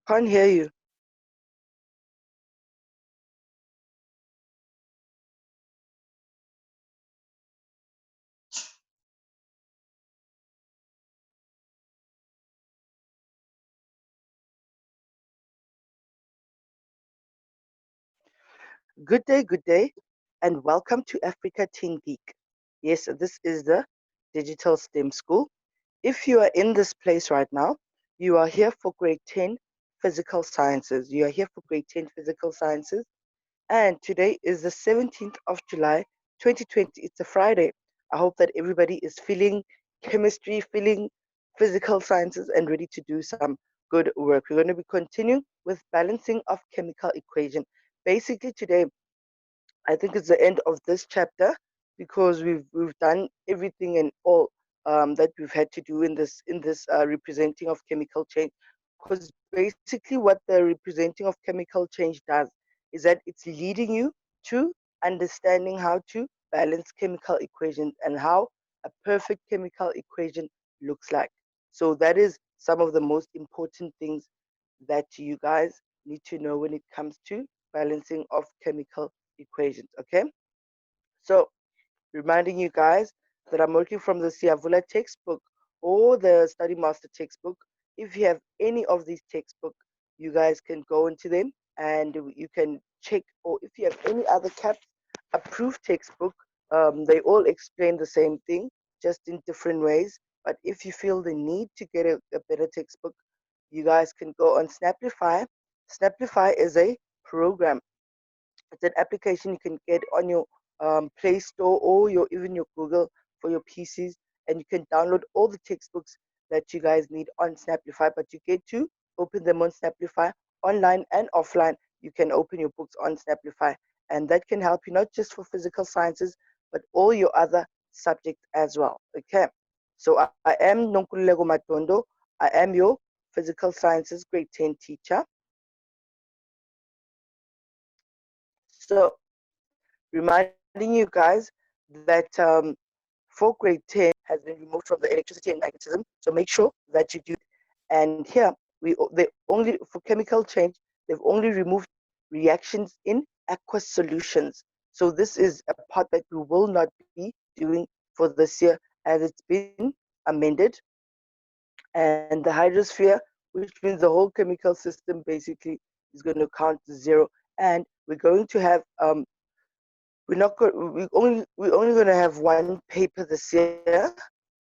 Can't hear you. Good day, and welcome to Africa Teen Geek. Yes, this is the Digital STEM School. If you are in this place right now, you are here for grade 10 physical sciences. You are here for grade 10 physical sciences, and today is the 17th of July, 2020. It's a Friday. I hope that everybody is feeling chemistry, feeling physical sciences, and ready to do some good work. We're going to be continuing with balancing of chemical equation. Basically, today I think it's the end of this chapter because we've done everything and all that we've had to do in this representing of chemical change. Because basically, what the representing of chemical change does is that it's leading you to understanding how to balance chemical equations and how a perfect chemical equation looks like. So that is some of the most important things that you guys need to know when it comes to balancing of chemical equations. Okay, so reminding you guys that I'm working from the Siavula textbook or the Study Master textbook. If you have any of these textbooks, you guys can go into them and you can check, or if you have any other CAPS approved textbook, they all explain the same thing, just in different ways. But if you feel the need to get a better textbook, you guys can go on Snaplify. Snaplify is a program. It's an application you can get on your Play Store or your even your Google for your PCs, and you can download all the textbooks that you guys need on Snaplify. But you get to open them on Snaplify online and offline. You can open your books on Snaplify, and that can help you not just for physical sciences but all your other subjects as well. Okay, so I am Nonkululeko Matondo. I am your physical sciences grade 10 teacher. So reminding you guys that for grade 10 has been removed from the electricity and magnetism. So make sure that you do. And here, they only, for chemical change, they've only removed reactions in aqueous solutions. So this is a part that we will not be doing for this year as it's been amended. And the hydrosphere, which means the whole chemical system basically is going to count to zero. And we're going to have we're not go- we're only going to have one paper this year,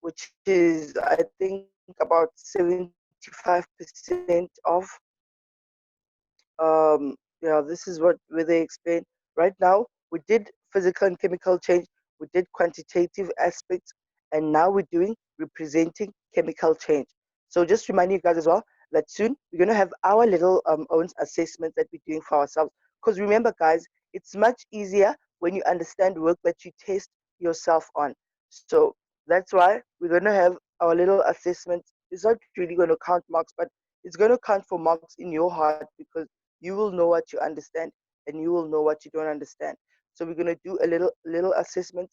which is I think about 75% of this is what where they explain right now. We did physical and chemical change, we did quantitative aspects, and now we're doing representing chemical change. So just remind you guys as well that soon we're going to have our little own assessments that we're doing for ourselves. Because remember, guys, it's much easier when you understand work that you test yourself on. So that's why we're going to have our little assessments. It's not really going to count marks, but it's going to count for marks in your heart because you will know what you understand and you will know what you don't understand. So we're going to do a little assessment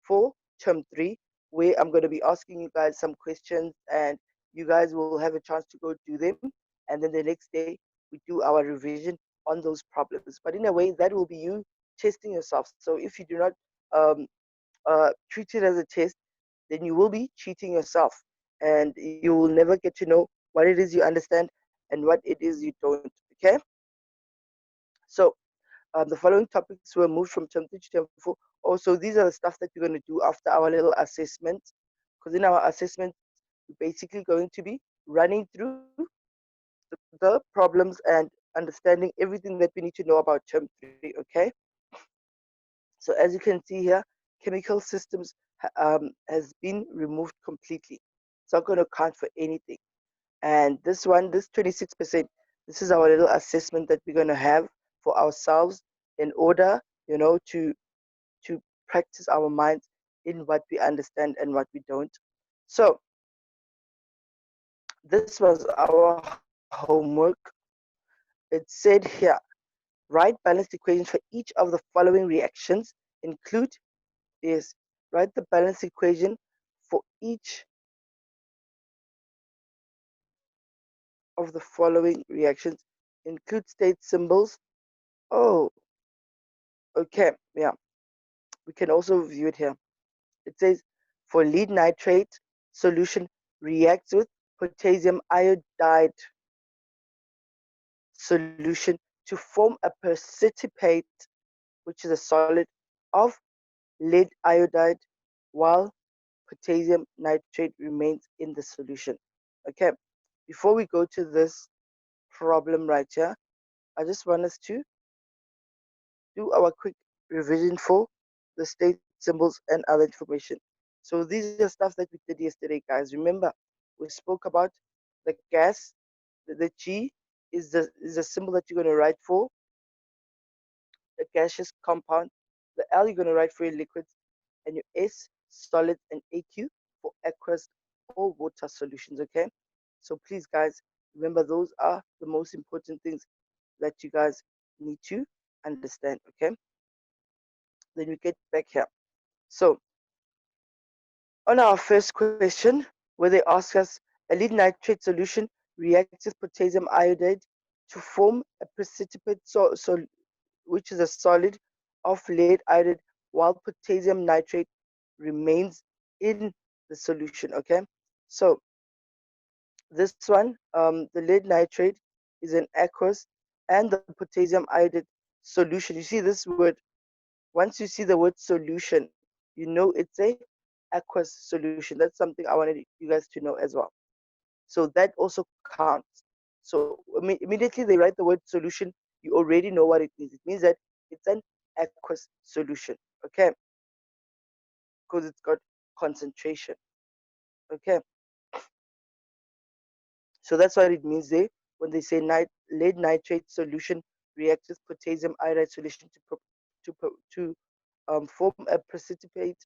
for term 3 where I'm going to be asking you guys some questions and you guys will have a chance to go do them, and then the next day we do our revision on those problems. But in a way that will be you testing yourself. So if you do not um, treat it as a test, then you will be cheating yourself and you will never get to know what it is you understand and what it is you don't. Okay, so the following topics were moved from term 3 to term 4. Also, these are the stuff that we're going to do after our little assessment, because in our assessment we're basically going to be running through the problems and understanding everything that we need to know about term 3. Okay, so as you can see here, chemical systems has been removed completely. It's not going to count for anything. And this one, this 26%, this is our little assessment that we're going to have for ourselves in order, to practice our minds in what we understand and what we don't. So this was our homework. It said here, write balanced equations for each of the following reactions. Include this. Write the balanced equation for each of the following reactions include state symbols. Oh, okay, yeah, we can also view it here. It says for lead nitrate solution reacts with potassium iodide solution to form a precipitate, which is a solid of lead iodide, while potassium nitrate remains in the solution. Okay, before we go to this problem right here, I just want us to do our quick revision for the state symbols and other information. So these are stuff that we did yesterday, guys. Remember, we spoke about the gas. The G is the symbol that you're going to write for a gaseous compound. The L you're going to write for your liquids, and your S solids, and AQ for aqueous or water solutions. Okay, so please, guys, remember those are the most important things that you guys need to understand. Okay, then we get back here. So on our first question, where they ask us a lead nitrate solution reacts with potassium iodide to form a precipitate, which is a solid of lead iodide, while potassium nitrate remains in the solution. Okay, so this one, the lead nitrate is an aqueous, and the potassium iodide solution. You see this word. Once you see the word solution, you know it's a aqueous solution. That's something I wanted you guys to know as well. So that also counts. So immediately they write the word solution, you already know what it means. It means that it's an aqueous solution, okay? Because it's got concentration, okay? So that's what it means there when they say lead nitrate solution reacts with potassium iodide solution to form a precipitate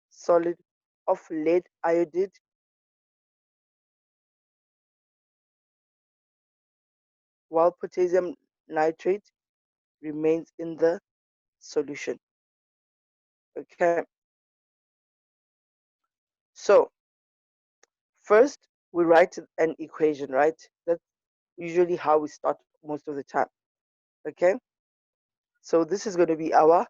solid of lead iodide, while potassium nitrate remains in the solution. Okay, so first we write an equation, right? That's usually how we start most of the time. Okay, so this is going to be our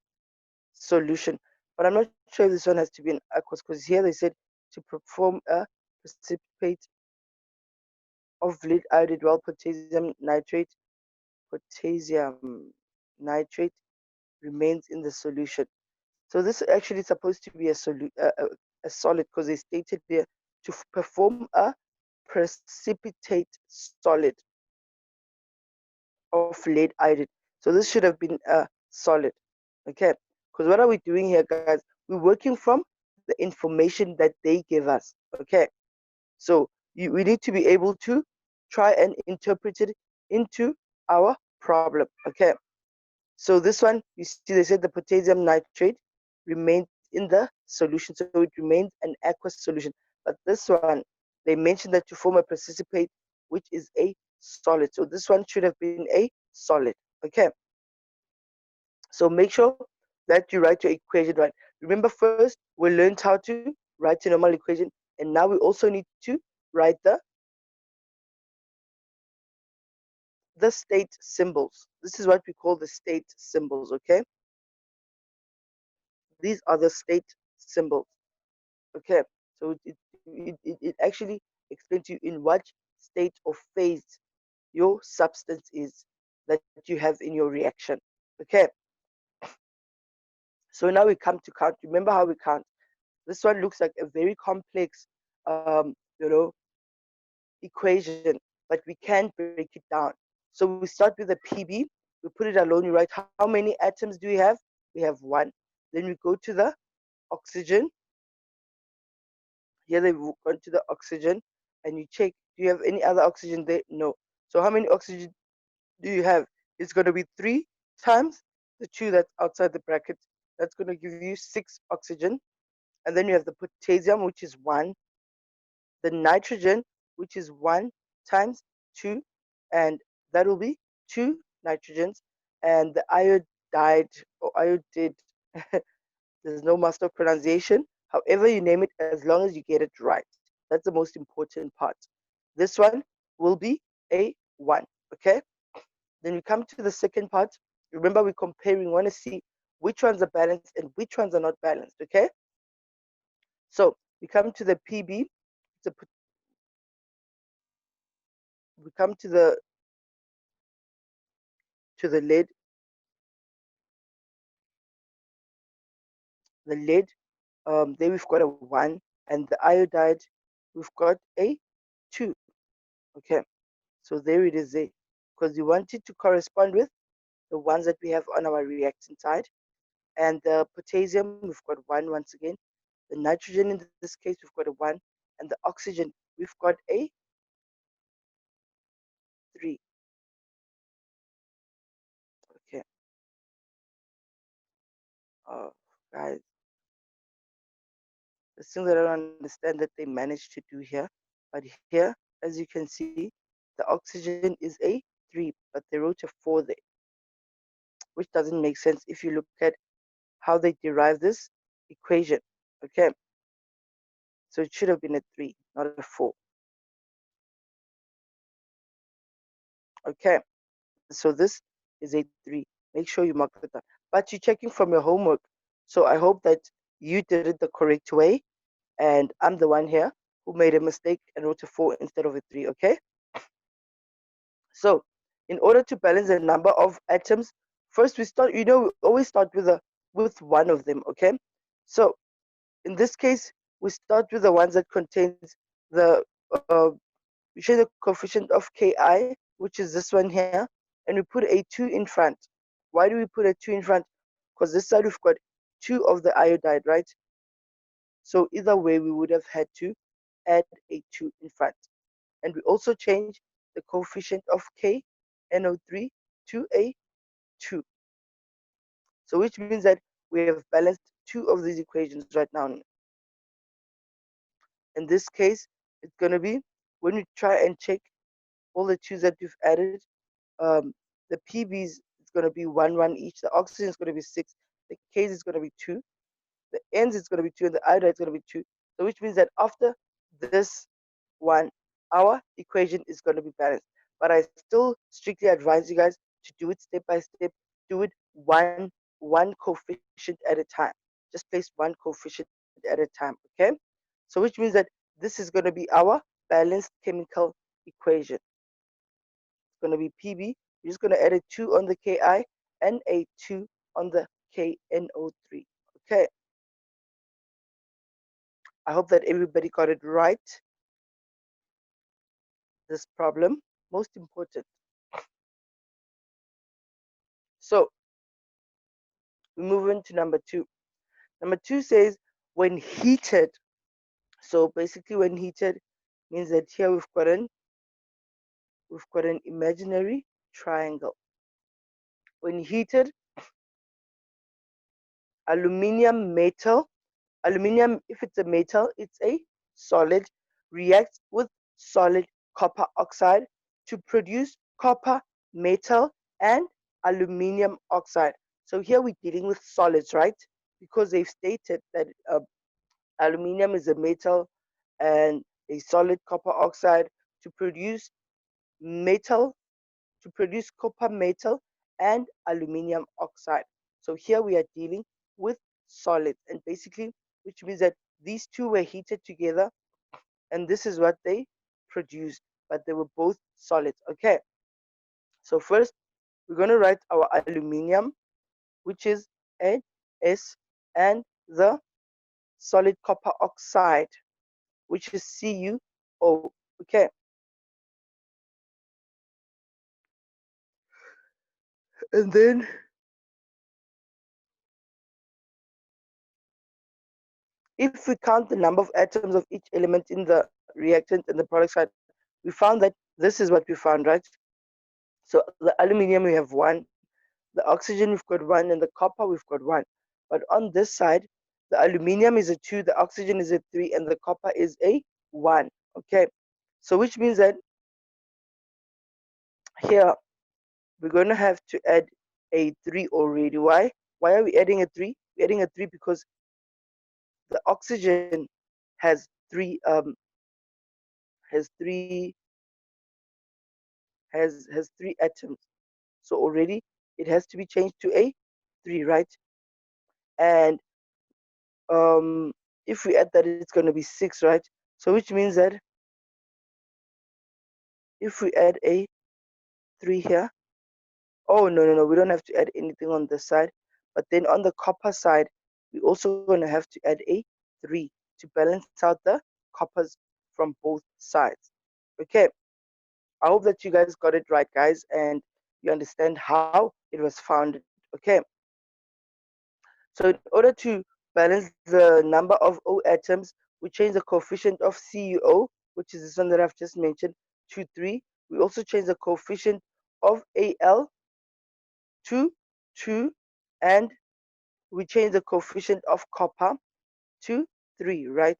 solution, but I'm not sure if this one has to be an aqueous, because here they said to perform a precipitate of lead iodide, while potassium nitrate remains in the solution. So this is actually supposed to be a solid, because they stated there to perform a precipitate solid of lead iodide. So this should have been a solid, okay? Because what are we doing here, guys? We're working from the information that they give us, okay? So we need to be able to try and interpret it into our problem, okay? So this one, you see, they said the potassium nitrate remains in the solution, so it remains an aqueous solution. But this one, they mentioned that to form a precipitate, which is a solid. So this one should have been a solid. Okay. So make sure that you write your equation right. Remember, first we learned how to write a normal equation, and now we also need to write the state symbols. This is what we call the state symbols. Okay. These are the state symbols. Okay, so it actually explains to you in what state or phase your substance is that you have in your reaction. Okay, so now we come to count. Remember how we count. This one looks like a very complex, you know, equation, but we can break it down. So we start with a PB. We put it alone. You write how many atoms do we have? We have one. Then we go to the oxygen. Here they've gone to the oxygen, and you check, do you have any other oxygen there? No. So how many oxygen do you have? It's going to be 3 times the 2 that's outside the bracket. That's going to give you 6 oxygen. And then you have the potassium, which is 1. The nitrogen, which is 1 times 2. And that will be 2 nitrogens. And the iodide or iodide, there's no master pronunciation. However you name it, as long as you get it right. That's the most important part. This one will be a 1. Okay, then we come to the second part. Remember, we're comparing. We want to see which ones are balanced and which ones are not balanced. Okay, so we come to the PB. We come to the lead. The lead, there we've got a 1, and the iodide, we've got a 2. Okay, so there it is there, because we want it to correspond with the ones that we have on our reactant side. And the potassium, we've got 1 once again. The nitrogen, in this case, we've got a 1. And the oxygen, we've got a 3. Okay, guys, the thing that I don't understand that they managed to do here, but here, as you can see, the oxygen is a 3, but they wrote a 4 there, which doesn't make sense if you look at how they derive this equation. Okay, so it should have been a 3, not a 4. Okay, so this is a 3. Make sure you mark it down. But you're checking from your homework, so I hope that you did it the correct way, and I'm the one here who made a mistake and wrote a 4 instead of a 3. Okay, so in order to balance the number of atoms, first we start, we always start with one of them. Okay, so in this case, we start with the ones that contains the we show the coefficient of Ki, which is this one here, and we put a 2 in front. Why do we put a 2 in front? Because this side we've got 2 of the iodide, right? So either way, we would have had to add a 2 in front. And we also change the coefficient of KNO3 to a 2. So which means that we have balanced 2 of these equations right now. In this case, it's going to be, when we try and check all the 2's that we've added, the PBs is going to be 1, 1 each. The oxygen is going to be 6. The K's is going to be 2. The N's is going to be 2. And the iodide is going to be 2. So which means that after this one, our equation is going to be balanced. But I still strictly advise you guys to do it step by step. Do it one coefficient at a time. Just place one coefficient at a time. Okay. So which means that this is going to be our balanced chemical equation. It's going to be PB. We're just going to add a 2 on the Ki and a 2 on the KNO3. Okay. I hope that everybody got it right. This problem, most important. So we move into number 2. Number 2 says when heated. So basically, when heated means that here we've got an imaginary triangle. When heated, aluminium metal. Aluminium, if it's a metal, it's a solid, reacts with solid copper oxide to produce copper metal and aluminium oxide. So here we're dealing with solids, right? Because they've stated that aluminium is a metal and a solid copper oxide to produce metal, to produce copper metal and aluminium oxide. So here we are dealing with solids, and basically, which means that these two were heated together and this is what they produced, but they were both solids. Okay, so first we're going to write our aluminium, which is NS, and the solid copper oxide, which is CuO. Okay, and then if we count the number of atoms of each element in the reactant and the product side, we found that this is what we found, right? So the aluminium, we have 1, the oxygen, we've got 1, and the copper, we've got 1. But on this side, the aluminium is a 2, the oxygen is a 3, and the copper is a 1. Okay, so which means that here we're going to have to add a 3 already. Why? Why are we adding a 3? We're adding a 3 because the oxygen has three has 3 atoms. So already it has to be changed to a 3, right? And if we add that, it's going to be 6, right? So which means that if we add a 3 here, oh, no, we don't have to add anything on this side. But then on the copper side, we're also going to have to add a 3 to balance out the coppers from both sides. Okay, I hope that you guys got it right, guys, and you understand how it was founded. Okay, so in order to balance the number of O atoms, we change the coefficient of CuO, which is this one that I've just mentioned, to 3. We also change the coefficient of Al to 2, and we change the coefficient of copper to 3, right?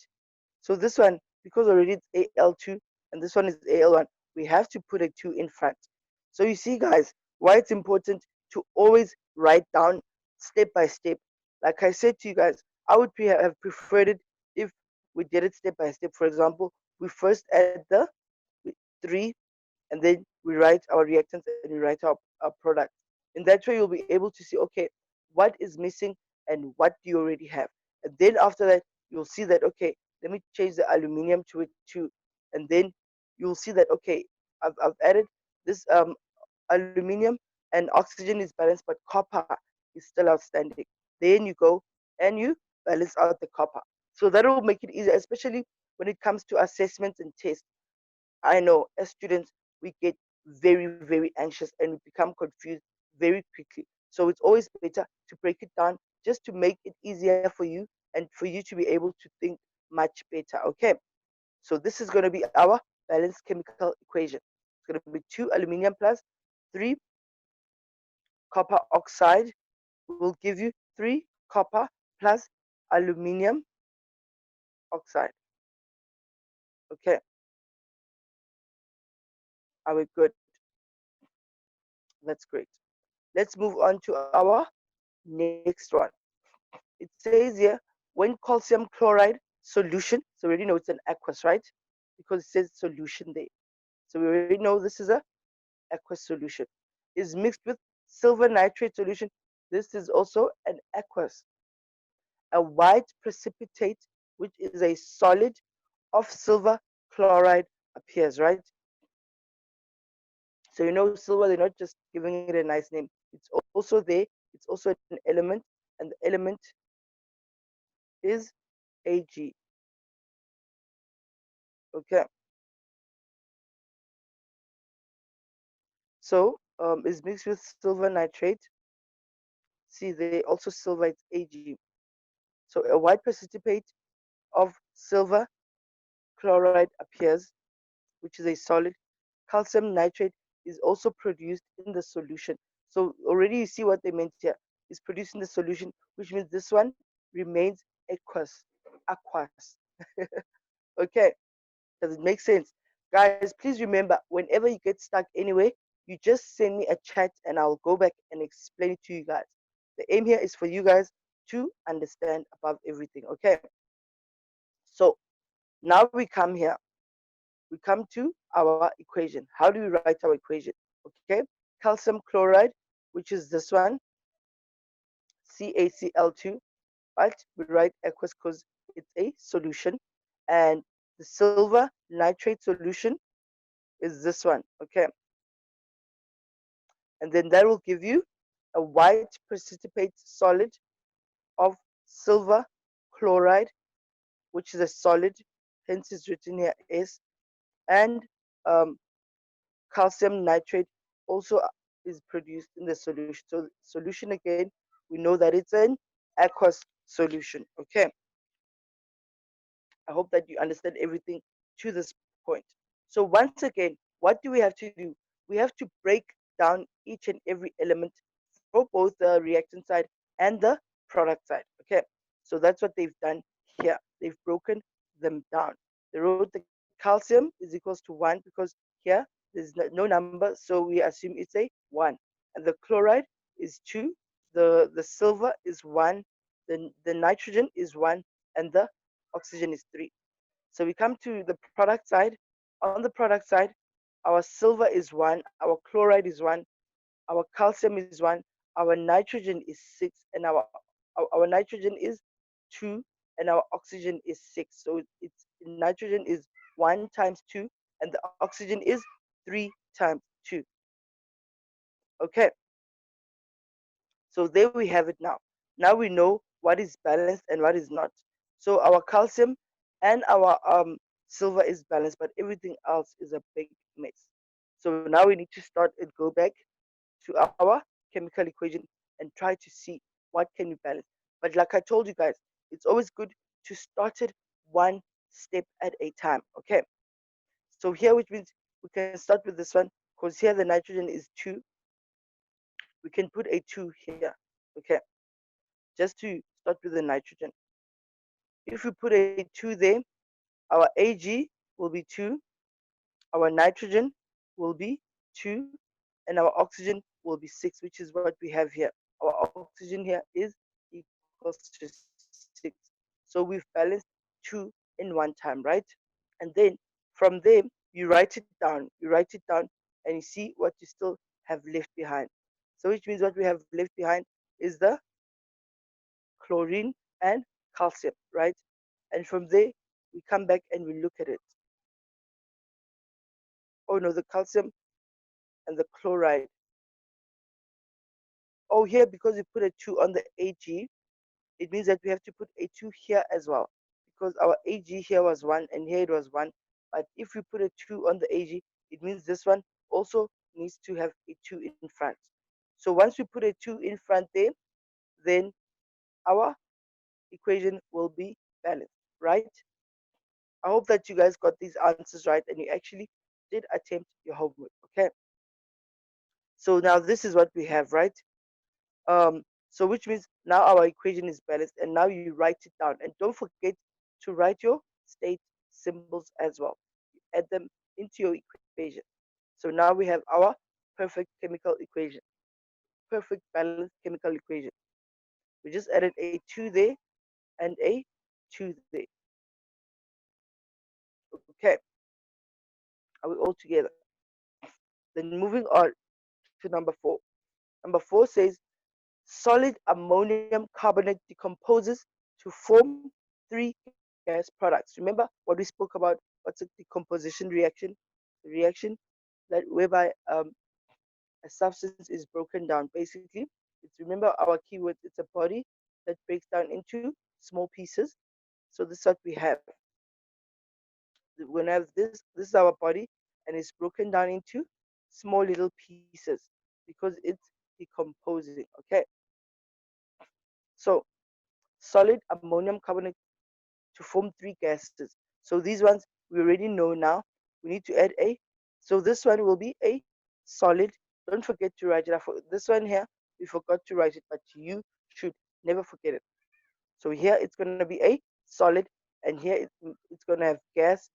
So this one, because already it's Al2 and this one is Al1, we have to put a 2 in front. So you see, guys, why it's important to always write down step by step. Like I said to you guys, I would have preferred it if we did it step by step. For example, we first add the 3, and then we write our reactants and we write our product. In that way, you'll be able to see, okay, what is missing and what do you already have. And then after that, you'll see that, okay, let me change the aluminium to it too. And then you'll see that, okay, I've added this aluminium and oxygen is balanced, but copper is still outstanding. Then you go and you balance out the copper. So that will make it easier, especially when it comes to assessments and tests. I know as students, we get very anxious and we become confused very quickly. So it's always better to break it down just to make it easier for you and for you to be able to think much better. Okay. So this is going to be our balanced chemical equation. It's going to be 2 aluminium plus 3 copper oxide will give you 3 copper plus aluminium oxide. Okay. Are we good? That's great. Let's move on to our next one. It says here, when calcium chloride solution, so we already know it's an aqueous, right? Because it says solution there. So we already know this is a aqueous solution. Is mixed with silver nitrate solution. This is also an aqueous. A white precipitate, which is a solid of silver chloride appears, right? So you know silver, they're not just giving it a nice name. It's also there. It's also an element, and the element is Ag. Okay. So is mixed with silver nitrate. See, they also silver, it's Ag. So a white precipitate of silver chloride appears, which is a solid. Calcium nitrate is also produced in the solution. So already you see what they meant here. Is produced in the solution, which means this one remains aqueous. Aqueous. Okay. Does it make sense? Guys, please remember, whenever you get stuck anywhere, you just send me a chat and I'll go back and explain it to you guys. The aim here is for you guys to understand above everything. Okay. So now we come here. We come to our equation. How do we write our equation? Okay. Calcium chloride, which is this one, CaCl2, but we write aqueous because it's a solution. And the silver nitrate solution is this one. Okay. And then that will give you a white precipitate solid of silver chloride, which is a solid, hence is written here S, and um, calcium nitrate also is produced in the solution. So solution again, we know that it's an aqueous solution. Okay. I hope that you understand everything to this point. So once again, what do we have to do? We have to break down each and every element for both the reactant side and the product side. Okay, so that's what they've done here. They've broken them down. They wrote the calcium is equals to 1 because here there's no number, so we assume it's a 1. And the chloride is 2. The silver is 1. The nitrogen is 1, and the oxygen is 3. So we come to the product side. On the product side, our silver is 1, our chloride is 1, our calcium is 1, our nitrogen is 6, and our nitrogen is 2, and our oxygen is 6. So it's nitrogen is 1 times 2, and the oxygen is 3 times 2. Okay, so there we have it now. Now we know what is balanced and what is not. So our calcium and our silver is balanced, but everything else is a big mess. So now we need to start and go back to our chemical equation and try to see what can we balance. But like I told you guys, it's always good to start it one step at a time. Okay. So here, which means we can start with this one, because here the nitrogen is 2. We can put a 2 here. Okay. Just to start with the nitrogen. If we put a 2 there, our Ag will be 2, our nitrogen will be 2, and our oxygen will be 6, which is what we have here. Our oxygen here is equals to 6. So we've balanced 2 in one time, right? And then from there, you write it down. You write it down and you see what you still have left behind. So which means what we have left behind is the chlorine and calcium, right? And from there, we come back and we look at it. Oh no, the calcium and the chloride. Oh, here, because we put a 2 on the Ag, it means that we have to put a 2 here as well, because our Ag here was 1 and here it was 1. But if we put a 2 on the Ag, it means this one also needs to have a 2 in front. So once we put a 2 in front there, then our equation will be balanced, right? I hope that you guys got these answers right and you actually did attempt your homework, okay? So now this is what we have, right? So which means now our equation is balanced, and now you write it down. And don't forget to write your state symbols as well. Add them into your equation. So now we have our perfect chemical equation, perfect balanced chemical equation. We just added a 2 there and a 2 there. Okay, are we all together? Then moving on to number 4. Number 4 says solid ammonium carbonate decomposes to form 3 gas products. Remember what we spoke about? What's a decomposition reaction? The reaction that whereby a substance is broken down. Basically, it's, remember our keyword. It's a body that breaks down into small pieces. So this is what we have. We're gonna have this. This is our body, and it's broken down into small little pieces because it's decomposing. Okay. So solid ammonium carbonate to form 3 gases. So these ones we already know now. We need to add a. So this one will be a solid. Don't forget to write it up. This one here, we forgot to write it, but you should never forget it. So here it's going to be a solid, and here it's going to have gas,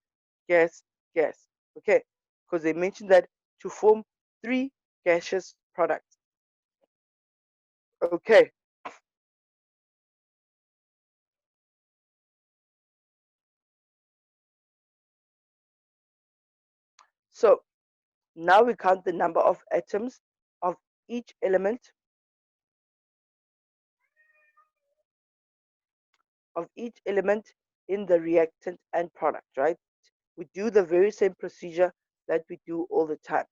gas, gas. Okay, because they mentioned that to form 3 gaseous products. Okay, so now we count the number of atoms of each element in the reactant and product, right? We do the very same procedure that we do all the time.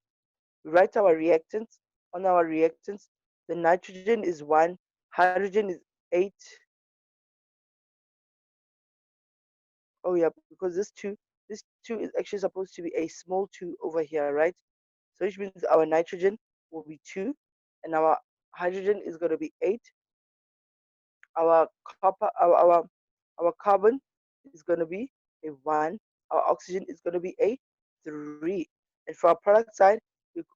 We write our reactants. On our reactants, the nitrogen is 1, hydrogen is 8. Oh yeah, because this 2 is actually supposed to be a small 2 over here, right? So which means our nitrogen will be 2, and our hydrogen is going to be 8. Our copper, our carbon is going to be a 1. Our oxygen is going to be a 3. And for our product side,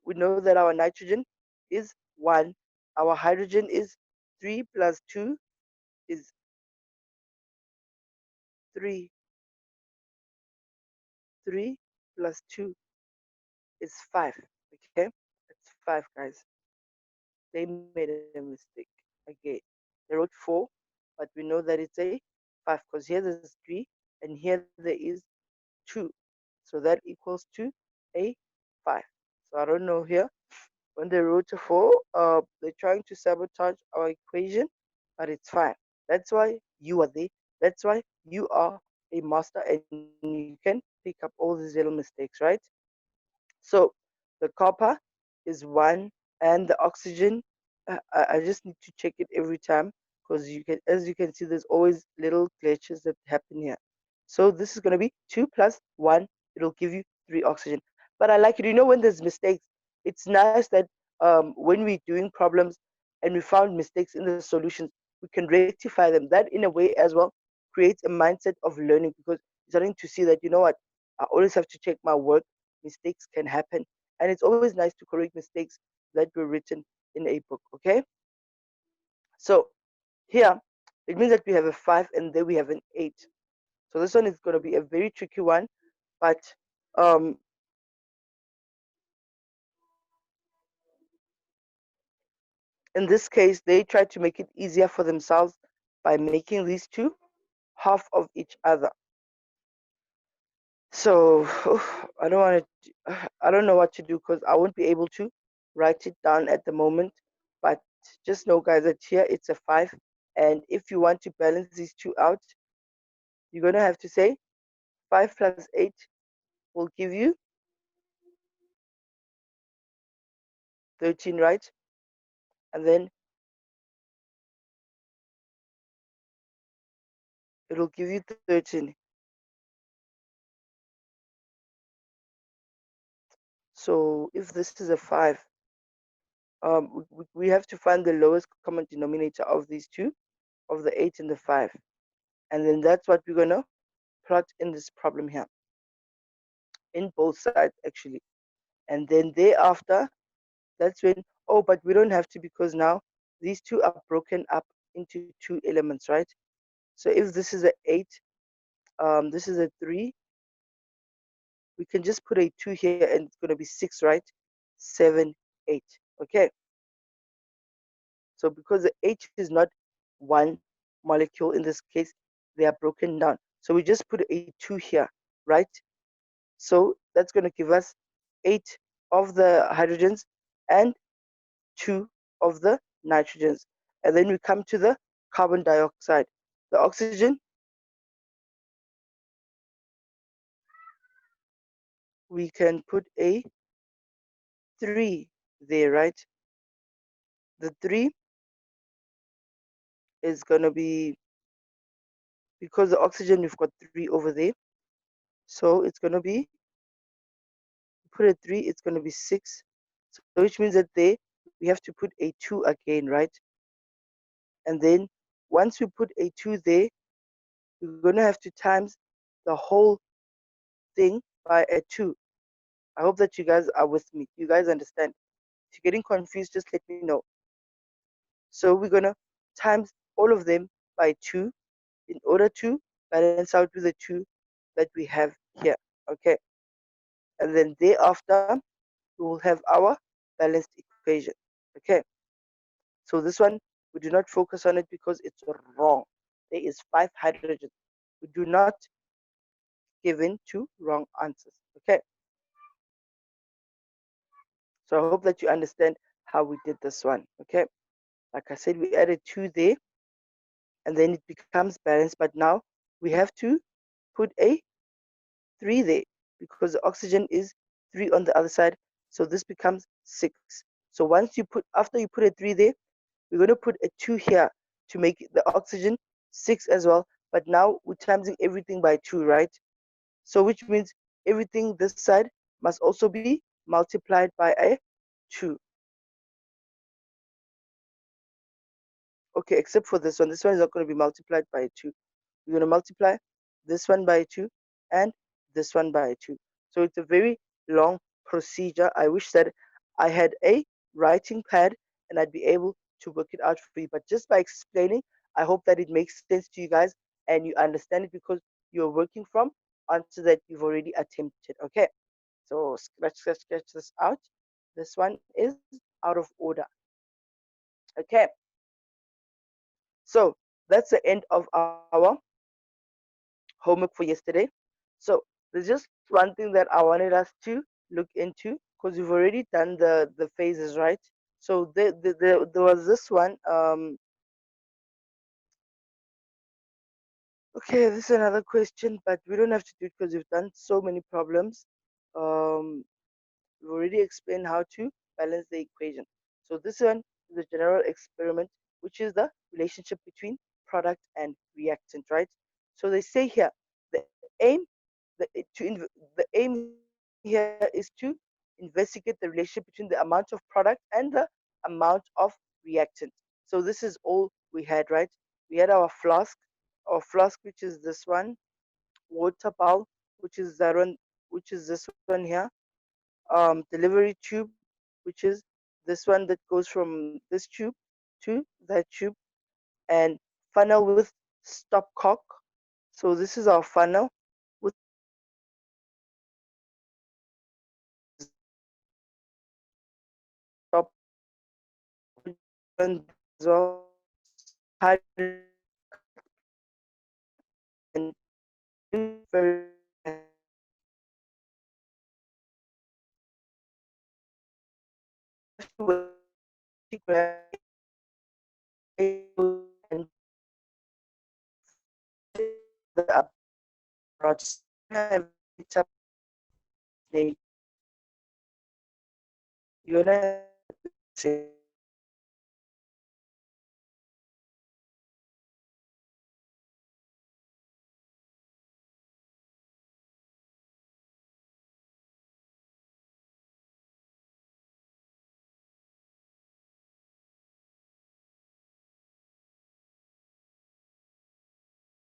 we know that our nitrogen is 1. Our hydrogen is 3 plus 2 is 3. 3 plus 2 is 5. Okay, it's 5, guys. They made a mistake again. They wrote 4, but we know that it's a 5 because here there's 3 and here there is 2. So that equals to a 5. So I don't know here. When they wrote a 4, they're trying to sabotage our equation, but it's fine. That's why you are there. That's why you are a master and you can pick up all these little mistakes, right? So the copper is 1 and the oxygen, I just need to check it every time because as you can see, there's always little glitches that happen here. So this is going to be 2 plus 1. It'll give you 3 oxygen. But I like it. You know, when there's mistakes, it's nice that when we're doing problems and we found mistakes in the solutions, we can rectify them. That in a way as well creates a mindset of learning because you're starting to see that, you know what, I always have to check my work. Mistakes can happen. And it's always nice to correct mistakes that were written in a book. Okay. So here, it means that we have a 5 and then we have an 8. So this one is going to be a very tricky one. But um, in this case, they try to make it easier for themselves by making these two half of each other. So I don't want to, I don't know what to do because I won't be able to write it down at the moment. But just know, guys, that here it's a 5. And if you want to balance these two out, you're going to have to say 5 plus 8 will give you 13, right? And then it'll give you 13. So if this is a 5, we have to find the lowest common denominator of these two, of the 8 and the 5. And then that's what we're going to plot in this problem here, in both sides actually. And then thereafter, that's when, oh, but we don't have to because now these two are broken up into 2 elements, right? So if this is a 8, this is a 3, we can just put a 2 here and it's going to be 6, right? 7, 8. Okay. So because the H is not one molecule in this case, they are broken down. So we just put a 2 here, right? So that's going to give us 8 of the hydrogens and 2 of the nitrogens. And then we come to the carbon dioxide. The oxygen, we can put a 3 there, right? The 3 is going to be, because the oxygen, we've got 3 over there. So it's going to be, put a 3, it's going to be 6. So which means that there, we have to put a 2 again, right? And then once we put a 2 there, we're going to have to times the whole thing by a 2. I hope that you guys are with me. You guys understand. If you're getting confused, just let me know. So we're going to times all of them by 2 in order to balance out with the 2 that we have here. Okay. And then thereafter, we will have our balanced equation. Okay. So this one, we do not focus on it because it's wrong. There is 5 hydrogens. We do not give in to wrong answers. Okay. So I hope that you understand how we did this one. Okay. Like I said, we added 2 there and then it becomes balanced. But now we have to put a 3 there because the oxygen is 3 on the other side. So this becomes 6. So once you put, after you put a 3 there, we're going to put a 2 here to make the oxygen 6 as well. But now we're timesing everything by 2, right? So which means everything this side must also be multiplied by a 2. Okay, except for this one. This one is not going to be multiplied by a 2. We're going to multiply this one by 2 and this one by 2. So it's a very long procedure. I wish that I had a writing pad and I'd be able to work it out for you. But just by explaining, I hope that it makes sense to you guys and you understand it because you're working from answer that you've already attempted. Okay, so scratch this out. This one is out of order. Okay, so that's the end of our homework for yesterday. So there's just one thing that I wanted us to look into, because we've already done the phases, right? So there was this one. Okay, this is another question, but we don't have to do it because we've done so many problems. Um, we've already explained how to balance the equation. So this one is a general experiment, which is the relationship between product and reactant, right? So they say here the aim the aim here is to investigate the relationship between the amount of product and the amount of reactant. So this is all we had, right? We had our flask, which is this one, water bowl, which is that one, which is this one here, delivery tube, which is this one that goes from this tube to that tube, and funnel with stopcock. So this is our funnel with stop as well. And very and the approach you wanna say